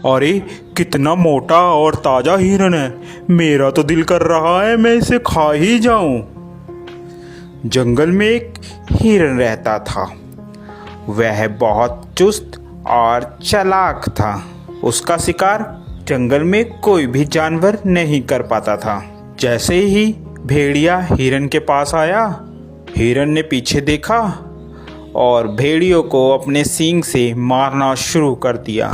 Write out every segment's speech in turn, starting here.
अरे कितना मोटा और ताजा हिरन है। मेरा तो दिल कर रहा है मैं इसे खा ही जाऊं। जंगल में एक हिरन रहता था। वह बहुत चुस्त और चालाक था। उसका शिकार जंगल में कोई भी जानवर नहीं कर पाता था। जैसे ही भेड़िया हिरन के पास आया, हिरन ने पीछे देखा और भेड़ियों को अपने सींग से मारना शुरू कर दिया।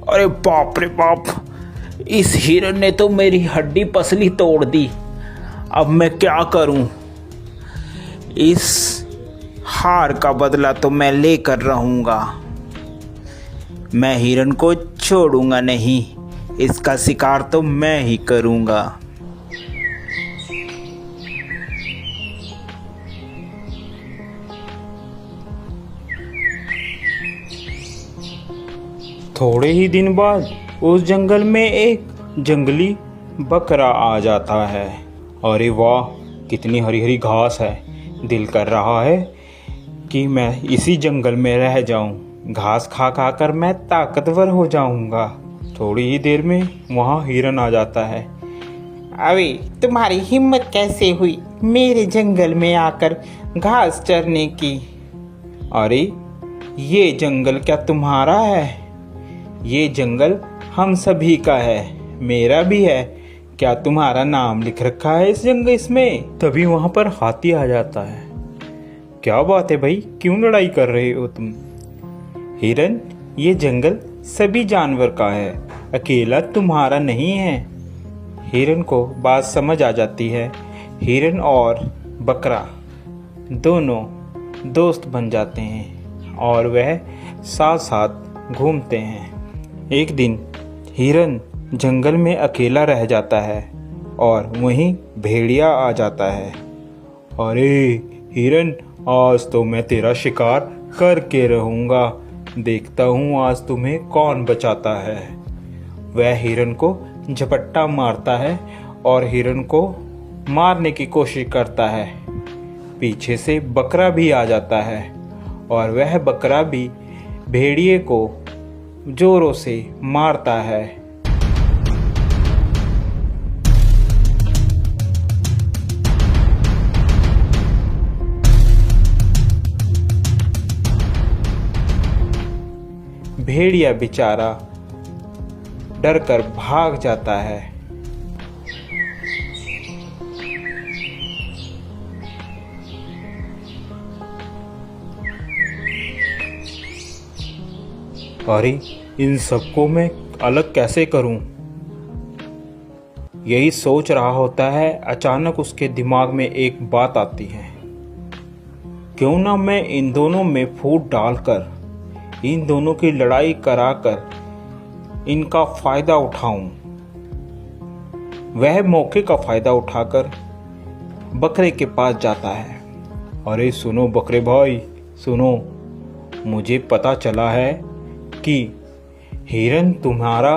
अरे बाप रे बाप, इस हिरन ने तो मेरी हड्डी पसली तोड़ दी। अब मैं क्या करूं? इस हार का बदला तो मैं लेकर रहूंगा। मैं हिरन को छोड़ूंगा नहीं। इसका शिकार तो मैं ही करूंगा। थोड़े ही दिन बाद उस जंगल में एक जंगली बकरा आ जाता है। अरे वाह, कितनी हरी हरी घास है। दिल कर रहा है कि मैं इसी जंगल में रह जाऊं। घास खा खा कर मैं ताकतवर हो जाऊंगा। थोड़ी ही देर में वहाँ हिरन आ जाता है। अरे तुम्हारी हिम्मत कैसे हुई मेरे जंगल में आकर घास चरने की? अरे ये जंगल क्या तुम्हारा है? ये जंगल हम सभी का है, मेरा भी है। क्या तुम्हारा नाम लिख रखा है इस जंगल इसमें? तभी वहां पर हाथी आ जाता है। क्या बात है भाई, क्यों लड़ाई कर रहे हो तुम? हिरन, ये जंगल सभी जानवर का है, अकेला तुम्हारा नहीं है। हिरन को बात समझ आ जाती है। हिरन और बकरा दोनों दोस्त बन जाते हैं और वह साथ साथ घूमते हैं। एक दिन हिरन जंगल में अकेला रह जाता है और वहीं भेड़िया आ जाता है। अरे हिरन, आज तो मैं तेरा शिकार करके रहूंगा। देखता हूँ आज तुम्हें कौन बचाता है। वह हिरन को झपट्टा मारता है और हिरन को मारने की कोशिश करता है। पीछे से बकरा भी आ जाता है और वह बकरा भी भेड़िए को जोरों से मारता है। भेड़िया बेचारा डरकर भाग जाता है। अरे इन सबको मैं अलग कैसे करूं? यही सोच रहा होता है, अचानक उसके दिमाग में एक बात आती है। क्यों ना मैं इन दोनों में फूट डालकर इन दोनों की लड़ाई कराकर इनका फायदा उठाऊं। वह मौके का फायदा उठाकर बकरे के पास जाता है। अरे सुनो बकरे भाई, सुनो, मुझे पता चला है कि हिरन तुम्हारा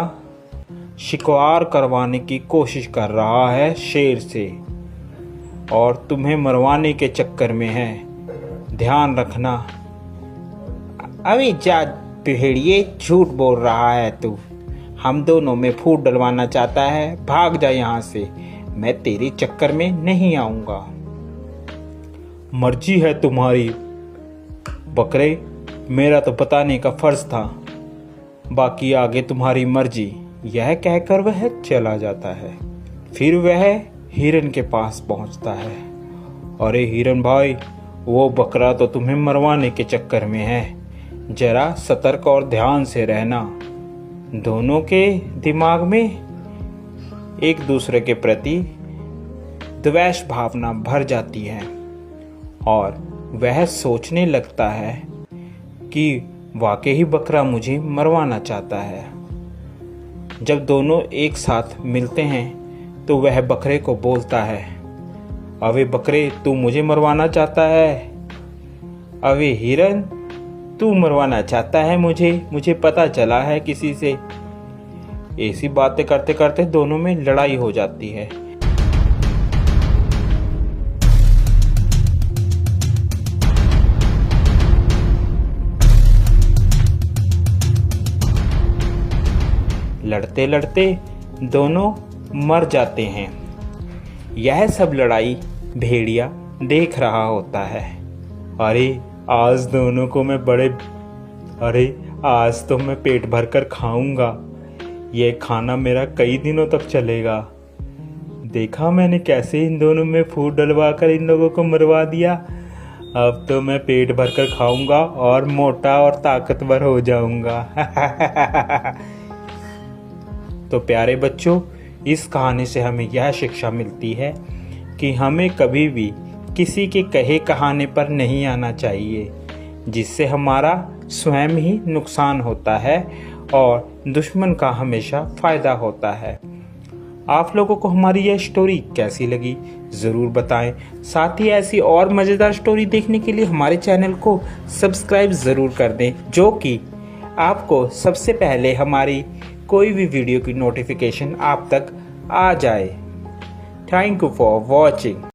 शिकार करवाने की कोशिश कर रहा है शेर से और तुम्हें मरवाने के चक्कर में है। ध्यान रखना। अभी जा भेड़िए, झूठ बोल रहा है तू। हम दोनों में फूट डलवाना चाहता है। भाग जा यहाँ से, मैं तेरे चक्कर में नहीं आऊंगा। मर्जी है तुम्हारी बकरे, मेरा तो बताने का फर्ज था, बाकी आगे तुम्हारी मर्जी। यह कहकर वह चला जाता है। फिर वह हिरन के पास पहुंचता है। अरे हिरन भाई, वो बकरा तो तुम्हें मरवाने के चक्कर में है। जरा सतर्क और ध्यान से रहना। दोनों के दिमाग में एक दूसरे के प्रति द्वेष भावना भर जाती है और वह सोचने लगता है कि वाकई ही बकरा मुझे मरवाना चाहता है। जब दोनों एक साथ मिलते हैं तो वह बकरे को बोलता है, अबे बकरे, तू मुझे मरवाना चाहता है? अबे हिरन, तू मरवाना चाहता है मुझे पता चला है किसी से। ऐसी बातें करते करते दोनों में लड़ाई हो जाती है। लड़ते लड़ते दोनों मर जाते हैं। यह सब लड़ाई भेड़िया देख रहा होता है। अरे आज दोनों को मैं आज तो मैं पेट भर कर खाऊंगा। यह खाना मेरा कई दिनों तक चलेगा। देखा मैंने कैसे इन दोनों में फूट डलवा कर इन लोगों को मरवा दिया। अब तो मैं पेट भर कर खाऊंगा और मोटा और ताकतवर हो जाऊंगा। तो प्यारे बच्चों, इस कहानी से हमें यह शिक्षा मिलती है कि हमें कभी भी किसी के कहे कहाने पर नहीं आना चाहिए, जिससे हमारा स्वयं ही नुकसान होता है और दुश्मन का हमेशा फ़ायदा होता है। आप लोगों को हमारी यह स्टोरी कैसी लगी ज़रूर बताएं। साथ ही ऐसी और मज़ेदार स्टोरी देखने के लिए हमारे चैनल को सब्सक्राइब ज़रूर कर दें, जो कि आपको सबसे पहले हमारी कोई भी वीडियो की नोटिफिकेशन आप तक आ जाए। Thank you for watching.